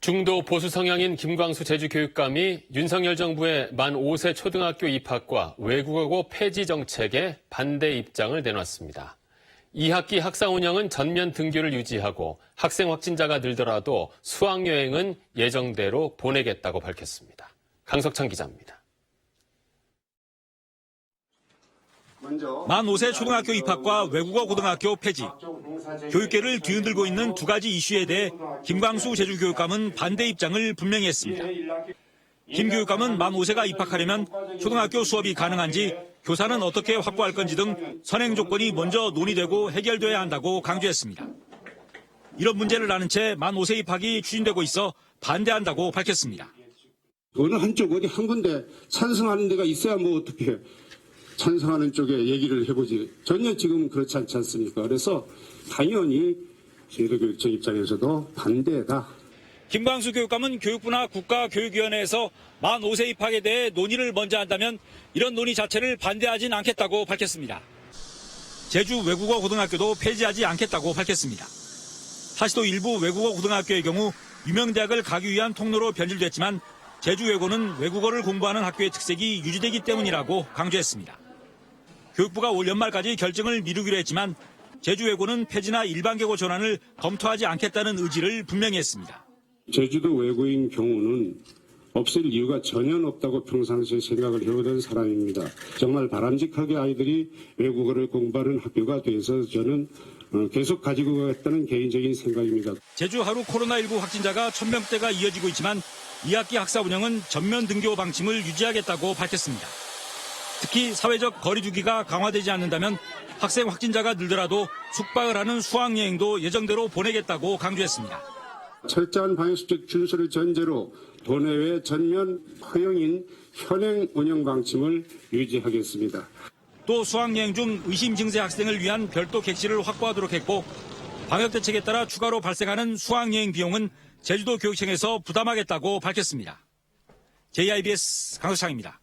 중도 보수 성향인 김광수 제주교육감이 윤석열 정부의 만 5세 초등학교 입학과 외국어고 폐지 정책에 반대 입장을 내놨습니다. 2학기 학사 운영은 전면 등교를 유지하고 학생 확진자가 늘더라도 수학여행은 예정대로 보내겠다고 밝혔습니다. 강석찬 기자입니다. 만 5세 초등학교 입학과 외국어 고등학교 폐지, 교육계를 뒤흔들고 있는 두 가지 이슈에 대해 김광수 제주교육감은 반대 입장을 분명히 했습니다. 김 교육감은 만 5세가 입학하려면 초등학교 수업이 가능한지, 교사는 어떻게 확보할 건지 등 선행 조건이 먼저 논의되고 해결돼야 한다고 강조했습니다. 이런 문제를 아는 채 만 5세 입학이 추진되고 있어 반대한다고 밝혔습니다. 어느 한쪽 어디 한 군데 찬성하는 데가 있어야 뭐 어떻게 찬성하는 쪽에 얘기를 해보지. 전혀 지금 그렇지 않지 않습니까? 그래서 당연히 제도교육청 입장에서도 반대다. 김광수 교육감은 교육부나 국가교육위원회에서 만 5세 입학에 대해 논의를 먼저 한다면 이런 논의 자체를 반대하진 않겠다고 밝혔습니다. 제주 외국어 고등학교도 폐지하지 않겠다고 밝혔습니다. 사실 또 일부 외국어 고등학교의 경우 유명대학을 가기 위한 통로로 변질됐지만 제주 외고는 외국어를 공부하는 학교의 특색이 유지되기 때문이라고 강조했습니다. 교육부가 올 연말까지 결정을 미루기로 했지만 제주 외고는 폐지나 일반계고 전환을 검토하지 않겠다는 의지를 분명히 했습니다. 제주도 외고인 경우는 없앨 이유가 전혀 없다고 평상시에 생각을 해오던 사람입니다. 정말 바람직하게 아이들이 외국어를 공부하는 학교가 돼서 저는 계속 가지고 가겠다는 개인적인 생각입니다. 제주 하루 코로나19 확진자가 1000명대가 이어지고 있지만 2학기 학사 운영은 전면 등교 방침을 유지하겠다고 밝혔습니다. 특히 사회적 거리 두기가 강화되지 않는다면 학생 확진자가 늘더라도 숙박을 하는 수학여행도 예정대로 보내겠다고 강조했습니다. 철저한 방역수칙 준수를 전제로 도내외 전면 허용인 현행 운영 방침을 유지하겠습니다. 또 수학여행 중 의심 증세 학생을 위한 별도 객실을 확보하도록 했고 방역대책에 따라 추가로 발생하는 수학여행 비용은 제주도 교육청에서 부담하겠다고 밝혔습니다. JIBS 강석창입니다.